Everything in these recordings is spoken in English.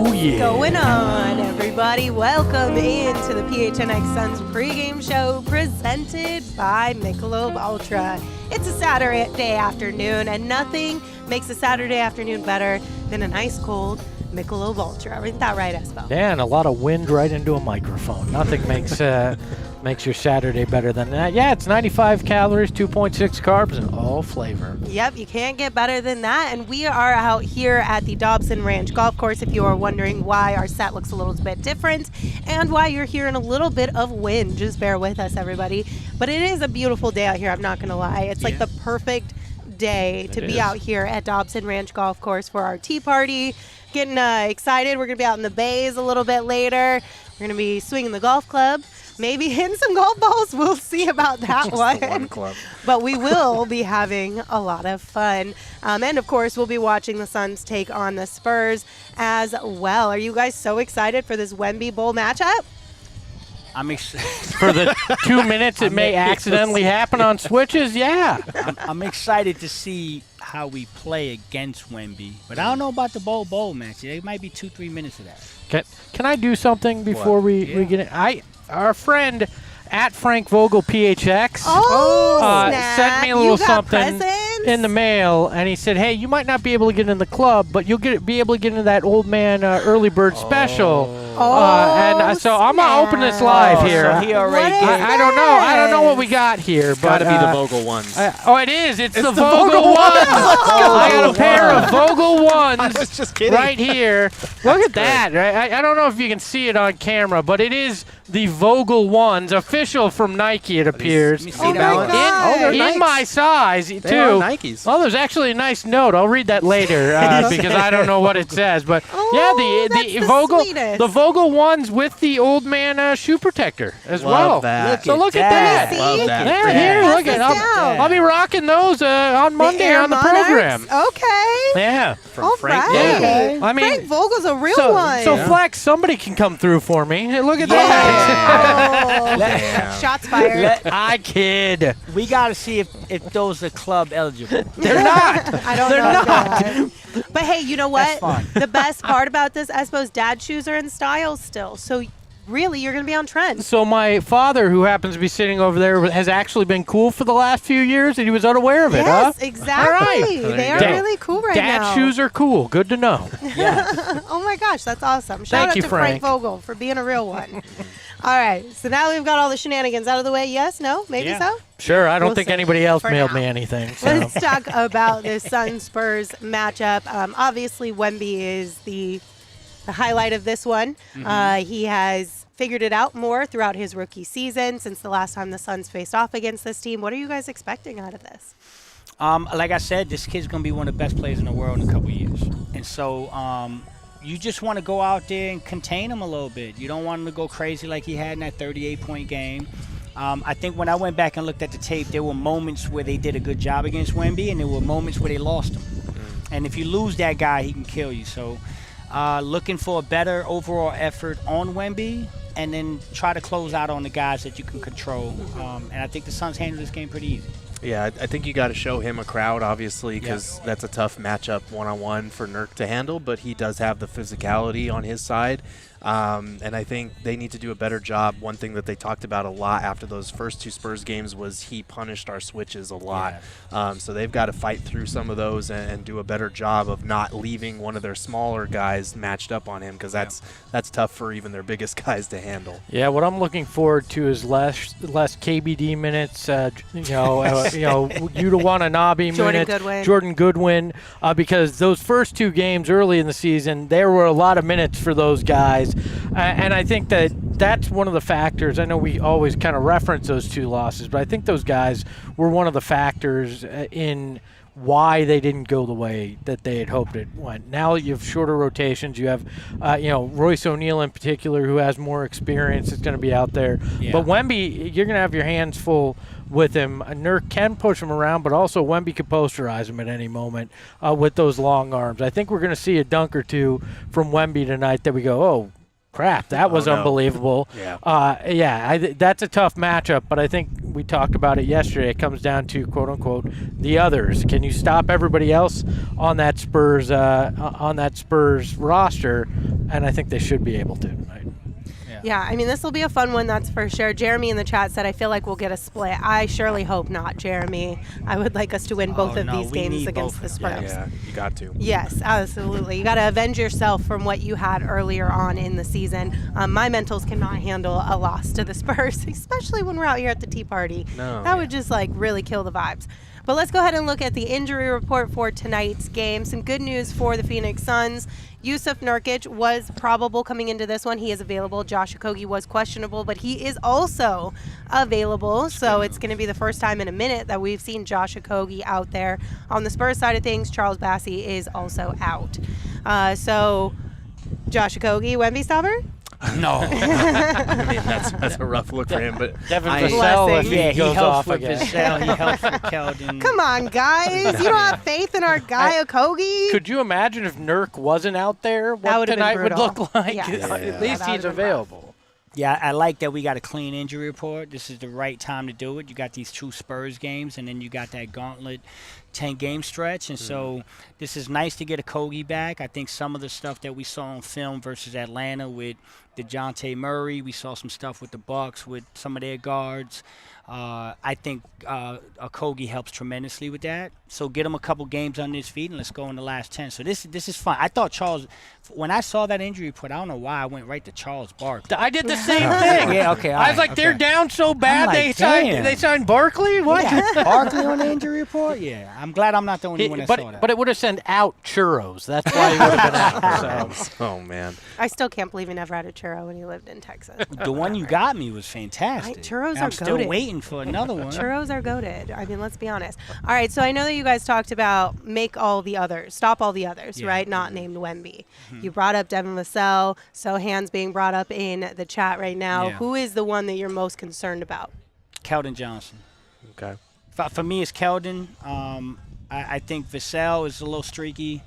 What's going on, everybody? Welcome into the PHNX Suns pregame show presented by Michelob ULTRA. It's a Saturday afternoon, and nothing makes a Saturday afternoon better than an ice cold Michelob ULTRA. Isn't that right, Espo? Yeah, and a lot of wind right into a microphone. Nothing makes your Saturday better than that. Yeah, it's 95 calories, 2.6 carbs, and all flavor. Yep, you can't get better than that. And we are out here at the Dobson Ranch Golf Course. If you are wondering why our set looks a little bit different and why you're hearing a little bit of wind, just bear with us, everybody. But it is a beautiful day out here, I'm not going to lie. It's like the perfect day to be out here at Dobson Ranch Golf Course for our tea party. Getting excited. We're going to be out in the bays a little bit later. We're going to be swinging the golf club. Maybe hitting some golf balls. We'll see about that one. But we will be having a lot of fun. And, of course, we'll be watching the Suns take on the Spurs as well. Are you guys so excited for this Wemby Bowl matchup? I'm excited. For the 2 minutes it may accidentally happen on switches, yeah. I'm excited to see how we play against Wemby. But I don't know about the bowl match. It might be 2-3 minutes of that. Can I do something before we get in? Our friend at Frank Vogel PHX sent me a little something in the mail, and he said, hey, you might not be able to get in the club, but you'll be able to get into that old man early bird special. And so I'm going to open this live here. So he already I don't know what we got here. But gotta be the Vogel ones. It is. It's the Vogel ones. I got a pair of Vogel ones I was just kidding. right here. Look at that. Right? I don't know if you can see it on camera, but it is the Vogel ones, official from Nike, it appears. Oh, my God. In my size, too. They are Nikes. Oh, there's actually a nice note. I'll read that later because I don't know what it says. But the Vogel ones with the old man shoe protector as well. That. Look at that. Love that. Yeah, here, look at it. I'll be rocking those on Monday on the program. Okay. Yeah. All Frank right. Yeah. I mean, Frank Vogel's a real one. So Flex, somebody can come through for me. Hey, look at that. Oh. Shots fired. I kid. We got to see if those are club eligible. They're not. I don't They're know. not. But hey, you know what? That's fine. The best part about this, Espo's dad shoes are in style still. So really, you're going to be on trend. So my father, who happens to be sitting over there, has actually been cool for the last few years, and he was unaware of it, Yes, huh? exactly. All right. They are really cool right now. Dad shoes are cool. Good to know. Oh, my gosh. That's awesome. Shout Thank out you, to Frank Frank. Vogel for being a real one. All right. So now we've got all the shenanigans out of the way. Yes? No? Maybe so? Sure. I don't We'll think see. anybody else For mailed now. me anything. So. Let's talk about this Suns-Spurs matchup. Obviously, Wemby is the highlight of this one. He has figured it out more throughout his rookie season since the last time the Suns faced off against this team. What are you guys expecting out of this? Like I said, this kid's going to be one of the best players in the world in a couple of years. And so you just want to go out there and contain him a little bit. You don't want him to go crazy like he had in that 38-point game. I think when I went back and looked at the tape, there were moments where they did a good job against Wemby, and there were moments where they lost him. And if you lose that guy, he can kill you. So looking for a better overall effort on Wemby, and then try to close out on the guys that you can control. And I think the Suns handled this game pretty easy. Yeah, I think you got to show him a crowd, obviously, because that's a tough matchup one-on-one for Nurk to handle, but he does have the physicality on his side. And I think they need to do a better job. One thing that they talked about a lot after those first two Spurs games was he punished our switches a lot. So they've got to fight through some of those and do a better job of not leaving one of their smaller guys matched up on him, because that's tough for even their biggest guys to handle. Yeah, what I'm looking forward to is less KBD minutes, Yuta Watanabe minutes, Jordan Goodwin, because those first two games early in the season, there were a lot of minutes for those guys. series. And I think that's one of the factors. I know we always kind of reference those 2 losses, but I think those guys were one of the factors in why they didn't go the way that they had hoped it went. Now you have shorter rotations. You have, Royce O'Neal in particular, who has more experience, is going to be out there. Yeah. But Wemby, you're going to have your hands full with him. Nurk can push him around, but also Wemby could posterize him at any moment with those long arms. I think we're going to see a dunk or 2 from Wemby tonight that we go, oh, crap, that was unbelievable. Yeah. That's a tough matchup, but I think we talked about it yesterday. It comes down to, quote unquote, the others. Can you stop everybody else on that Spurs roster? And I think they should be able to tonight. Yeah, I mean, this will be a fun one, that's for sure. Jeremy in the chat said, I feel like we'll get a split. I surely hope not, Jeremy. I would like us to win both of these games against the Spurs. Yeah, you got to. Yes, absolutely. You got to avenge yourself from what you had earlier on in the season. My mentals cannot handle a loss to the Spurs, especially when we're out here at the tea party. That would just really kill the vibes. But let's go ahead and look at the injury report for tonight's game. Some good news for the Phoenix Suns. Yusuf Nurkic was probable coming into this one. He is available. Josh Okogie was questionable, but he is also available. So it's going to be the first time in a minute that we've seen Josh Okogie out there. On the Spurs side of things, Charles Bassey is also out. So Josh Okogie, Wemby stopper? No. I mean, that's a rough look for him. But Devin Vassell, he goes helps off with again. Vassell. He helps with Keldon. Come on, guys. You don't have faith in our guy, Okogie? Could you imagine if Nurk wasn't out there, what tonight would look like? Yeah. At least he's available. Yeah, I like that we got a clean injury report. This is the right time to do it. You got these 2 Spurs games, and then you got that gauntlet 10-game stretch. And so this is nice to get Okogie back. I think some of the stuff that we saw on film versus Atlanta with DeJounte Murray, we saw some stuff with the Bucks with some of their guards. I think Okogie helps tremendously with that. So get him a couple games under his feet, and let's go in the last 10. So this is fun. I thought Charles, when I saw that injury report, I don't know why I went right to Charles Barkley. I did the same thing. Yeah, okay. I was like, they're down so bad like, they signed Barkley? What? Yeah. Barkley on the injury report? Yeah. I'm glad I'm not the only one that saw that. But it would have sent out churros. That's why he would have been out. So. Oh, man. I still can't believe he never had a churro when he lived in Texas. The one you got me was fantastic. Churros are I'm still waiting for another one. Churros are goated. I mean, let's be honest. All right, so I know that you guys talked about make all the others, stop all the others, right? Not named Wemby. You brought up Devin Vassell, so hands being brought up in the chat right now. Who is the one that you're most concerned about? Keldon Johnson. Okay. For me, it's Keldon. I think Vassell is a little streaky.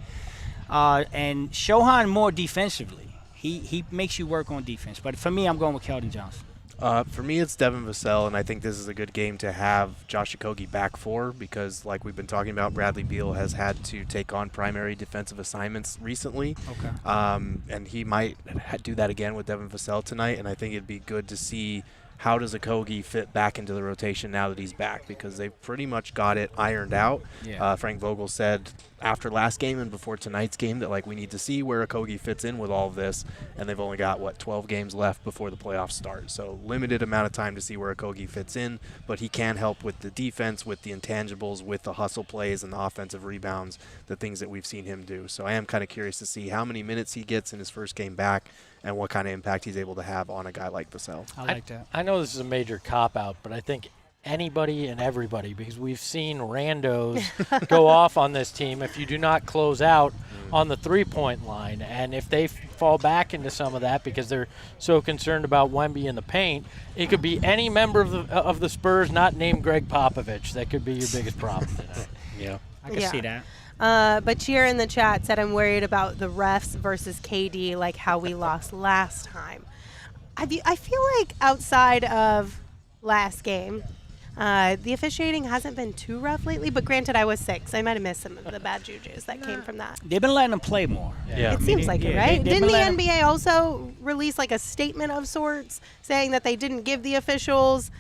And Shohan more defensively. He makes you work on defense. But for me, I'm going with Keldon Johnson. For me, it's Devin Vassell, and I think this is a good game to have Josh Okogie back for because, like we've been talking about, Bradley Beal has had to take on primary defensive assignments recently. Okay. And he might do that again with Devin Vassell tonight, and I think it'd be good to see how does Okogie fit back into the rotation now that he's back because they've pretty much got it ironed out. Yeah. Frank Vogel said after last game and before tonight's game that, we need to see where Okogie fits in with all of this, and they've only got, 12 games left before the playoffs start. So limited amount of time to see where Okogie fits in, but he can help with the defense, with the intangibles, with the hustle plays and the offensive rebounds, the things that we've seen him do. So I am kind of curious to see how many minutes he gets in his first game back and what kind of impact he's able to have on a guy like Vassell. I like that. I know this is a major cop-out, but I think anybody and everybody, because we've seen randos go off on this team if you do not close out on the three-point line. And if they fall back into some of that because they're so concerned about Wemby in the paint, it could be any member of the Spurs not named Greg Popovich. That could be your biggest problem tonight. Yeah. I can see that. But Cheer in the chat said, I'm worried about the refs versus KD, like how we lost last time. I feel like outside of last game, the officiating hasn't been too rough lately, but granted, I was sick, so I might have missed some of the bad juju's that came from that. They've been letting them play more. Yeah. It seems like it, right? Didn't the NBA also release a statement of sorts saying that they didn't give the officials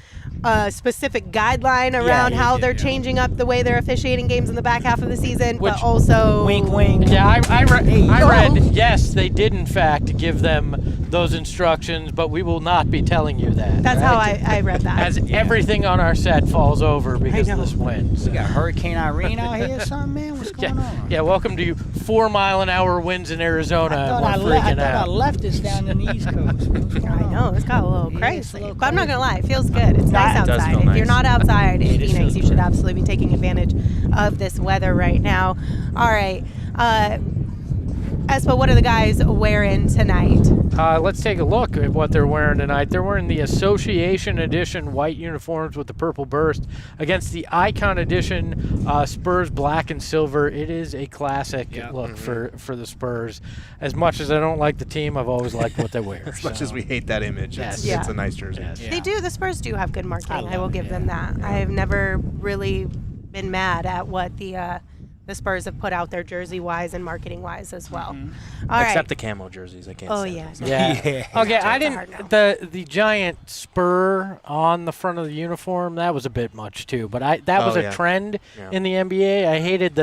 a specific guideline around how they're changing up the way they're officiating games in the back half of the season, but also wink, wink. Yeah, I read. Yes, they did in fact give them those instructions, but we will not be telling you that. That's how I read that. As everything on our set falls over because of this wind. We got Hurricane Irene out here or something, man? What's going on? Yeah, welcome to 4-mile-an-hour winds in Arizona. I thought I left this down in the East Coast. I know, it's got a little crazy. little But I'm not going to lie, it feels good. It's nice outside. If you're not outside in Phoenix, you should absolutely be taking advantage of this weather right now. All right. Espo, what are the guys wearing tonight? Let's take a look at what they're wearing tonight. They're wearing the Association Edition white uniforms with the purple burst against the Icon Edition Spurs black and silver. It is a classic look for the Spurs. As much as I don't like the team, I've always liked what they wear. As much as we hate that image, it's a nice jersey. Yes. They do. The Spurs do have good marketing. I will give them that. I have never really been mad at what the Spurs have put out there jersey-wise and marketing-wise as well. All right. Except the camo jerseys, I can't stand them. Yeah. Okay, I didn't. The giant spur on the front of the uniform, that was a bit much too. But that was a trend in the NBA. I hated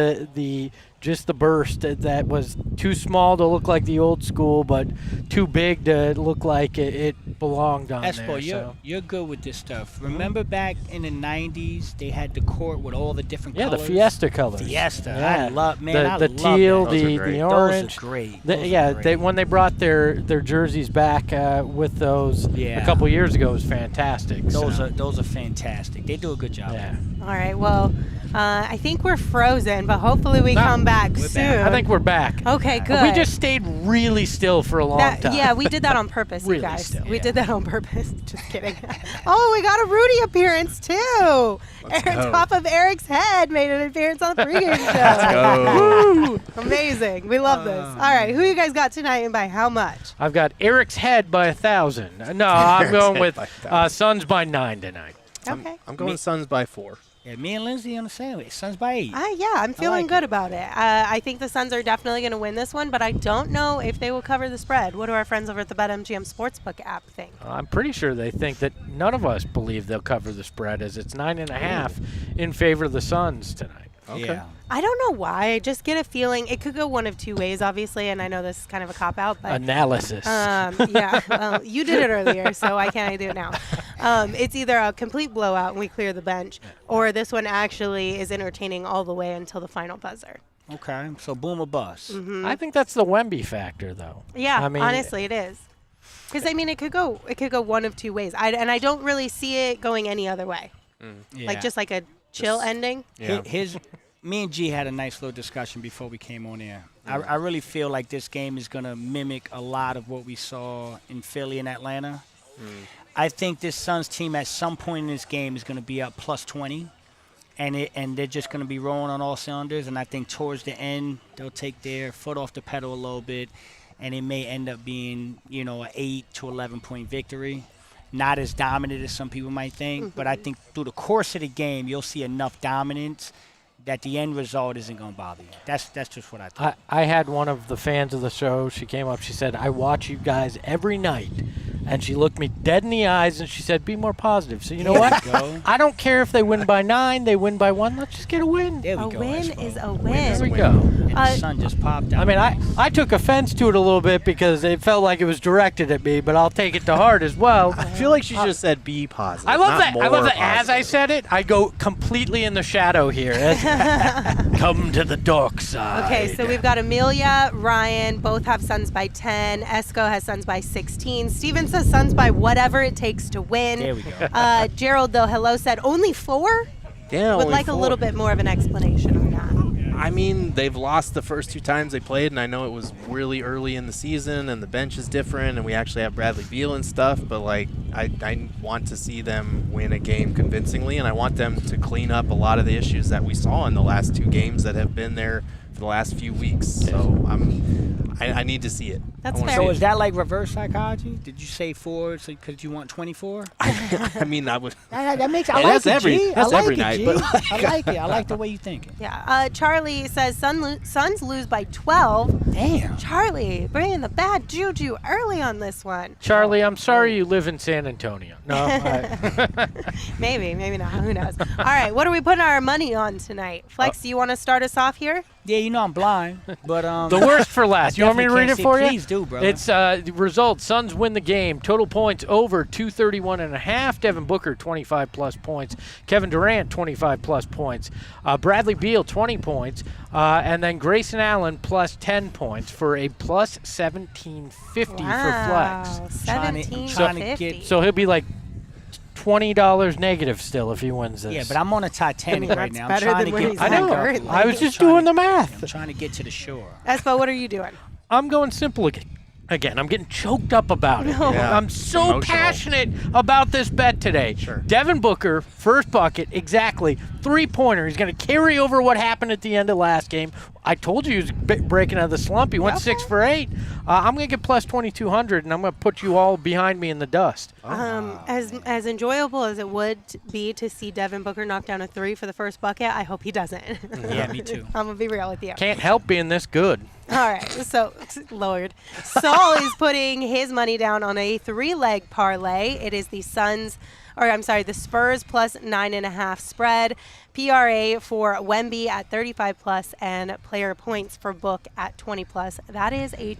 just the burst that was too small to look like the old school, but too big to look like it belonged on Espo, there. You're good with this stuff. Remember back in the 90s, they had the court with all the different colors? Yeah, the Fiesta colors. Fiesta. Yeah. I love the teal, the orange. Those are great. When they brought their jerseys back with those a couple years ago, it was fantastic. Those are fantastic. They do a good job. Yeah. All right, well, I think we're frozen, but hopefully we come back soon. I think we're back. Okay, good. We just stayed really still for a long time. Yeah, we did that on purpose, Really you guys. still. We did that on purpose. Just kidding. Oh, we got a Rudy appearance, too. Top of Eric's head made an appearance on the pregame show. Let's go. Woo! Amazing. We love this. All right, who you guys got tonight and by how much? I've got Eric's head by 1,000. No, I'm going with Suns by 9 tonight. Okay. I'm going Suns by 4. Yeah, me and Lindsay on the same way. Suns by 8. Yeah, I'm feeling good about it. I think the Suns are definitely going to win this one, but I don't know if they will cover the spread. What do our friends over at the BetMGM Sportsbook app think? I'm pretty sure they think that none of us believe they'll cover the spread, as it's 9.5 in favor of the Suns tonight. Okay. Yeah. I don't know why. I just get a feeling it could go one of two ways, obviously, and I know this is kind of a cop-out, but Analysis. yeah, well, you did it earlier, so why can't I do it now? It's either a complete blowout and we clear the bench, or this one actually is entertaining all the way until the final buzzer. Okay, so boom or bust. I think that's the Wemby factor, though. Yeah, I mean, honestly, it is. Because I mean, it could go one of two ways, and I don't really see it going any other way. Yeah. Like just like a chill ending. Yeah. Me and G had a nice little discussion before we came on air. I really feel like this game is going to mimic a lot of what we saw in Philly and Atlanta. I think this Suns team at some point in this game is going to be up plus 20, and they're just going to be rolling on all cylinders. And I think towards the end, they'll take their foot off the pedal a little bit, and it may end up being, an 8 to 11 point victory. Not as dominant as some people might think, but I think through the course of the game, you'll see enough dominance that the end result isn't going to bother you. That's just what I thought. I had one of the fans of the show. She came up. She said, I watch you guys every night. And she looked me dead in the eyes, and she said, be more positive. So you know what? I don't care if they win by 9, they win by 1. Let's just get a win. There we A go, win Espo. is a win. There we go. And the sun just popped out. I mean, I took offense to it a little bit because it felt like it was directed at me, but I'll take it to heart as well. I feel like she just said be positive. I love that. not I love that. more As I positive. said it, I go completely in the shadow here. Come to the dark side. Okay, so we've got Amelia, Ryan, both have Suns by 10. Esco has Suns by 16. Steven says Suns by whatever it takes to win. There we go. Gerald, though, hello, said only 4? Yeah, Would only like 4. a little bit more of an explanation on that. I mean, they've lost the first 2 times they played, and I know it was really early in the season, and the bench is different, and we actually have Bradley Beal and stuff, but, like, I want to see them win a game convincingly, and I want them to clean up a lot of the issues that we saw in the last 2 games that have been there for the last few weeks. So I need to see it. That's fair. So is that like reverse psychology? Did you say 4 because you want 24? I mean, I would. That makes. I Yeah, like that's it, every- G. that's I like every it, night, G. but I like it. I like the way you think. Yeah. Charlie says Suns lose by 12. Damn. Charlie, bringing the bad juju early on this one. Charlie, I'm sorry you live in San Antonio. No, Maybe not. Who knows? All right, what are we putting our money on tonight? Flex, do you want to start us off here? Yeah, you know I'm blind, but the worst for last. You want me to read it for you? Please do, bro. It's the results. Suns win the game. Total points over 231.5. Devin Booker 25+ points. Kevin Durant 25+ points. Bradley Beal 20 points, and then Grayson Allen plus 10 points for a plus 1750 for Flex. 1750. So he'll be like $20 negative still if he wins this. Yeah, but I'm on a Titanic right now. I'm better trying than to where get. he's I know. currently. I was just doing the math. I'm trying to get to the shore. Espo, what are you doing? I'm going simple again. I'm getting choked up about it. No. Yeah, I'm so emotional. passionate about this bet today. Sure. Devin Booker, first bucket, exactly. 3-pointer. He's going to carry over what happened at the end of last game. I told you he was breaking out of the slump. He went 6 for 8. I'm going to get plus 2,200, and I'm going to put you all behind me in the dust. As enjoyable as it would be to see Devin Booker knock down a 3 for the first bucket, I hope he doesn't. Yeah, me too. I'm going to be real with you. Can't help being this good. All right, so Lord. Saul is putting his money down on a 3-leg parlay. It is the Spurs plus 9.5 spread. PRA for Wemby at 35+, and player points for Book at 20+. That is a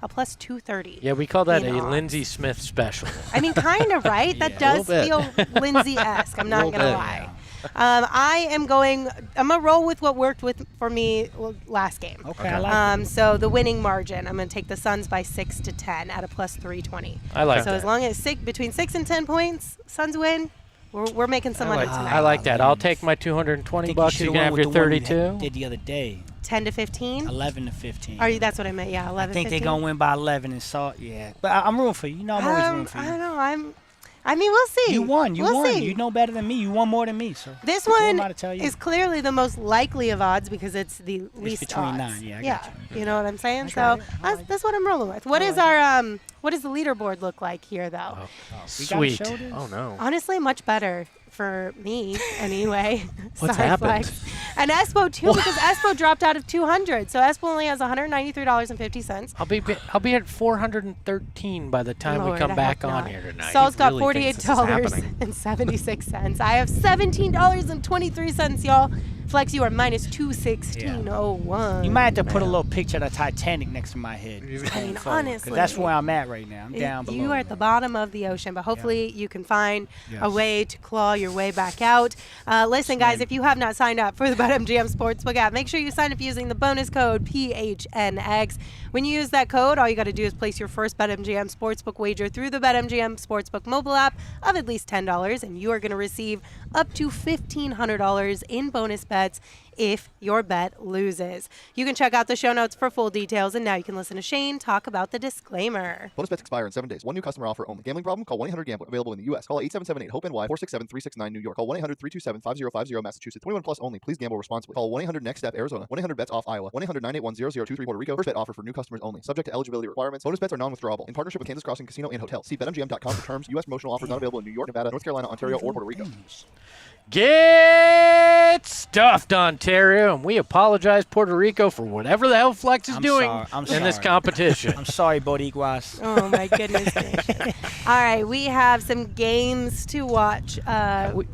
plus 230. Yeah, we call that in a odds. Lindsey Smith special. I mean, kind of, right? That does feel Lindsey-esque. I'm not going to lie. I'm going to roll with what worked for me last game. Okay, I like it. So the winning margin, I'm going to take the Suns by 6 to 10 at a plus 320. I like so that. as long as between 6 and 10 points, Suns win, we're making some money tonight. I like that. I'll take my $220. You can have your 32. Did the other day. 10 to 15? 11 to 15. That's what I meant. Yeah, 11 I think 15. they're going to win by 11 and so, yeah. But I'm rooting for you. You know I'm always rooting for you. I don't know. I mean, we'll see. You won. We'll see. You know better than me. You won more than me. So this what one am I to tell you? is clearly the most likely of odds because it's the least between odds. 9. Yeah, I got you. You know what I'm saying? I So got it. that's what I'm rolling with. What does our what does the leaderboard look like here, though? Sweet. Oh no. Honestly, much better for me anyway. What's Sorry, happened? Flex. And Espo too, because Espo dropped out of 200. So Espo only has $193.50. I'll be at 413 by the time we Lord, come I back hope on not. here tonight. Saul's got really thinks this is happening. $48.76. I have $17.23, y'all. Flex, you are minus 216.01. You might have to put a little picture of the Titanic next to my head. I mean, honestly. That's where I'm at right now. I'm down below. You are at the bottom of the ocean, but hopefully you can find a way to claw your way back out. Listen, guys, if you have not signed up for the BetMGM Sportsbook app, make sure you sign up using the bonus code PHNX. When you use that code, all you got to do is place your first BetMGM Sportsbook wager through the BetMGM Sportsbook mobile app of at least $10, and you are going to receive up to $1,500 in bonus bets if your bet loses. You can check out the show notes for full details, and now you can listen to Shane talk about the disclaimer. Bonus bets expire in 7 days. One new customer offer only. Gambling problem? Call 1-800-GAMBLER. Available in the U.S. Call 8778-HOPE-NY, 467-369 New York. Call 1-800-327-5050 Massachusetts. 21 plus only. Please gamble responsibly. Call 1-800-NEXT-STEP Arizona. 1-800-BETS-OFF Iowa. 1-800-981-0023 Puerto Rico. First bet offer for new customers only. Subject to eligibility requirements. Bonus bets are non-withdrawable. In partnership with Kansas Crossing Casino and Hotel. See BetMGM.com for terms. U.S. promotional offers not available in New York, Nevada, North Carolina, Ontario, or Puerto Rico. Get stuffed, Ontario, and we apologize, Puerto Rico, for whatever the hell Flex is doing in this competition. I'm sorry, Boricuas. Oh, my goodness gracious. All right, we have some games to watch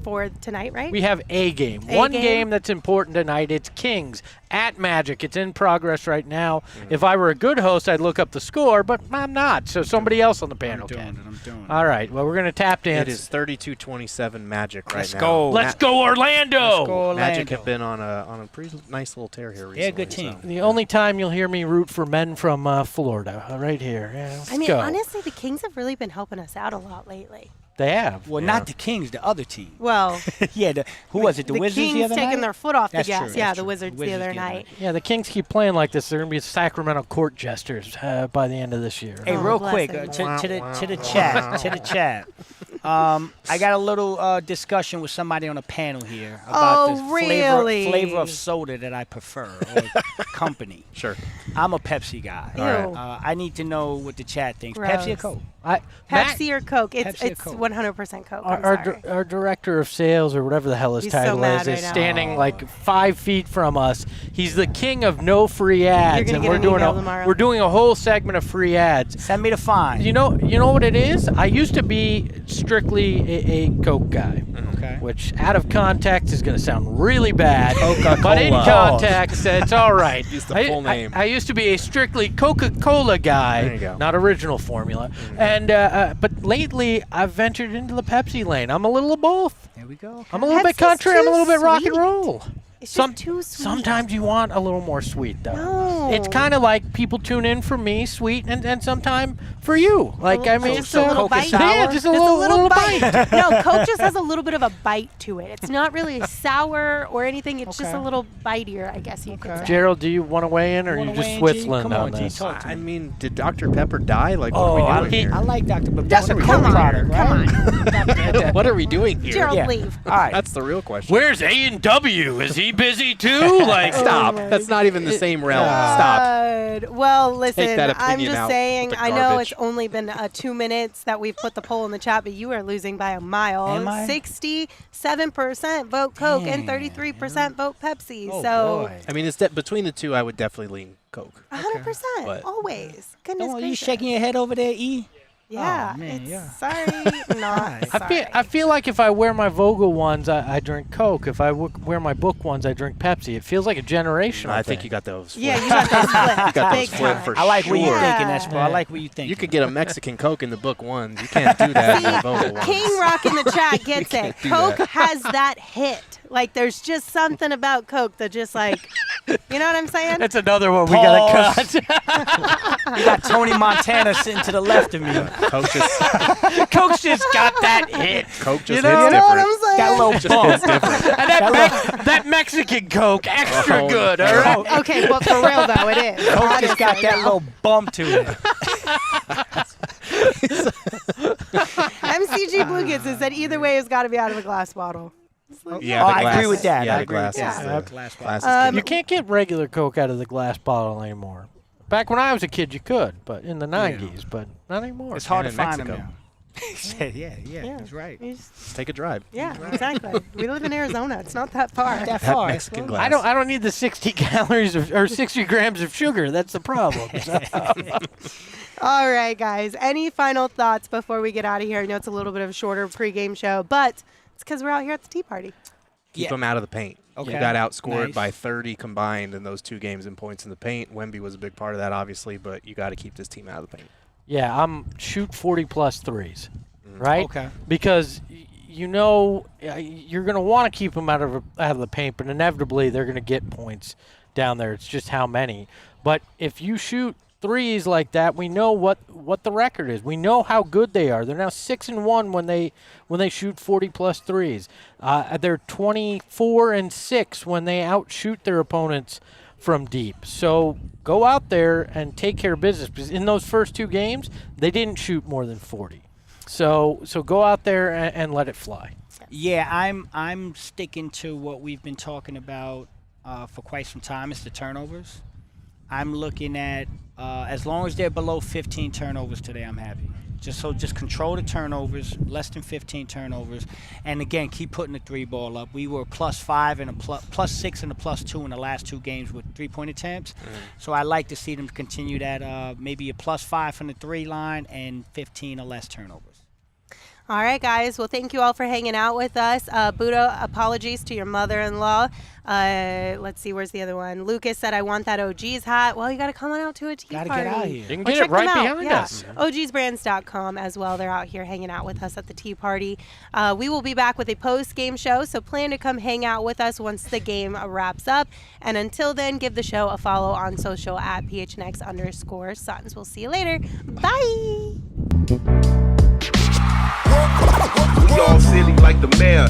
for tonight, right? We have a game. One game that's important tonight. It's Kings at Magic. It's in progress right now. If I were a good host, I'd look up the score, but I'm not, so somebody else on the panel can. I'm doing it. All right, well, we're going to tap dance. It is 32-27 Magic right Let's now. go. Let's go, Orlando! Let's go, Orlando. Magic have been on a pretty nice little tear here recently. Yeah, good team. The only time you'll hear me root for men from Florida, right here. Yeah, let's I mean, go. honestly, the Kings have really been helping us out a lot lately. They have. Well, not the Kings, the other team. Well, Yeah, who was it? The Wizards Kings the other taking night? their foot off the That's gas. true, Yeah, that's the true. Wizards the Wizards other the other night. Yeah, the Kings keep playing like this. They're going to be Sacramento court jesters by the end of this year. Hey, Oh, real bless quick, him. to the chat. I got a little discussion with somebody on a panel here about the flavor of soda that I prefer or company. Sure. I'm a Pepsi guy. All right. I need to know what the chat thinks. Gross. Pepsi or Coke? Pepsi or Coke? It's Pepsi or Coke? 100% Coke. Our director of sales, or whatever the hell his He's title so mad is right now. standing like 5 feet from us. He's the king of no free ads, You're gonna and get an email tomorrow. we're doing a whole segment of free ads. Send me the fine. You know what it is? I used to be strictly a Coke guy. Okay. Which, out of context, is going to sound really bad. Coca-Cola. But in context, it's all right. Use the full name. I used to be a strictly Coca-Cola guy, There you go. not original formula. And but lately, I've ventured into the Pepsi lane. I'm a little of both. There we go. I'm a little bit Pepsi's country. I'm a too little bit rock and sweet. roll. It's just too sweet. Sometimes you want a little more sweet, though. No. It's kind of like people tune in for me, sweet, and sometime for you. Like, I mean, just a little bite. Yeah, just a Just little bite. No, Coke just has a little bit of a bite to it. It's not really sour or anything. It's just a Okay. little bitier, I guess you could say. Gerald, do you want to weigh in, or are you Wanna just weigh in, G? Switzerland Come on on, G, this? talk to I me. mean, did Dr. Pepper die? Like, what Oh, are we doing here? I like Dr. Pepper. That's a What are we Coke doing product, here? right? What are we doing here? Gerald, Yeah. leave. All right. That's the real question. Where's A&W? Is he busy too? Like, Stop. That's not even the same realm. Stop. God. Well, listen, that I'm opinion just out saying, with the I know garbage. it's only been 2 minutes that we've put the poll in the chat, but you are losing by a mile. Am I? 67% vote Coke and Damn. 33% vote Pepsi. Oh, so boy. I mean, between the two, I would definitely lean Coke. 100%, But- always. Goodness Oh, you gracious. shaking your head over there, E? Yeah, Oh, man, it's yeah. sorry, not sorry. I feel like if I wear my Vogel ones, I drink Coke. If I wear my book ones, I drink Pepsi. It feels like a generational I think thing. you got those. Yeah, flipped. you got those flipped. got Big those flipped time. for I like what you're sure. thinking, Yeah. Espo. I like what you think. You could get a Mexican Coke in the book ones. You can't do that in the Vogel ones. King Rock in the chat gets it. do Coke that. has that hit. Like, there's just something about Coke that just like, you know what I'm saying? That's another one we gotta cut. You got Tony Montana sitting to the left of me. Coke just, Coke's just got that hit. Coke just know- hits You know what different. I'm saying? Got a little Just bump. hits different. And that Mexican Coke, extra Oh, good, all no. right? Okay, but for real though, it is. Coke just got Honestly, that no. little bump to it. MCG Blue Kids has said either way has got to be out of a glass bottle. Yeah, Oh, the I agree glass- with that. Yeah, I the agree with glass that. is Yeah. the Glass glass bottle. is You can't get regular Coke out of the glass bottle anymore. Back when I was a kid, you could, but in the 90s, but not anymore. It's hard to in find them Mexico. now. He said, yeah, he's right. You just- Take a drive. yeah, exactly. We live in Arizona. It's not that far. That That far. Mexican Espo. glass. I don't need the 60 calories or 60 grams of sugar. That's the problem. All right, guys. Any final thoughts before we get out of here? I know it's a little bit of a shorter pregame show, but it's because we're out here at the tea party. Keep Yeah. them out of the paint. Okay. You got outscored Nice. by 30 combined in those 2 games in points in the paint. Wemby was a big part of that, obviously, but you got to keep this team out of the paint. Yeah, I'm shoot 40-plus threes, right? Okay. Because you know you're going to want to keep them out of the paint, but inevitably they're going to get points down there. It's just how many. But if you shoot threes like that, we know what the record is. We know how good they are. They're now 6-1 when they shoot 40-plus threes. They're 24-6 when they outshoot their opponents from deep. So go out there and take care of business, because in those first 2 games they didn't shoot more than 40. So go out there and let it fly. Yeah, I'm sticking to what we've been talking about for quite some time. It's the turnovers. I'm looking at as long as they're below 15 turnovers today, I'm happy. Just control the turnovers, less than 15 turnovers, and again keep putting the 3 ball up. We were +5 and a +6 and a +2 in the last 2 games with 3-point attempts. So I like to see them continue that, maybe a +5 from the 3 line and 15 or less turnovers. All right, guys. Well, thank you all for hanging out with us. Budo, apologies to your mother-in-law. Let's see, where's the other one? Lucas said, I want that OG's hat. Well, you got to come on out to a tea Gotta party. get out here. You can Or get check it right them out. behind Yeah. us. OGsbrands.com as well. They're out here hanging out with us at the tea party. We will be back with a post-game show, so plan to come hang out with us once the game wraps up. And until then, give the show a follow on social at PHNX_Suns. We'll see you later. Bye. We all silly like the mayor.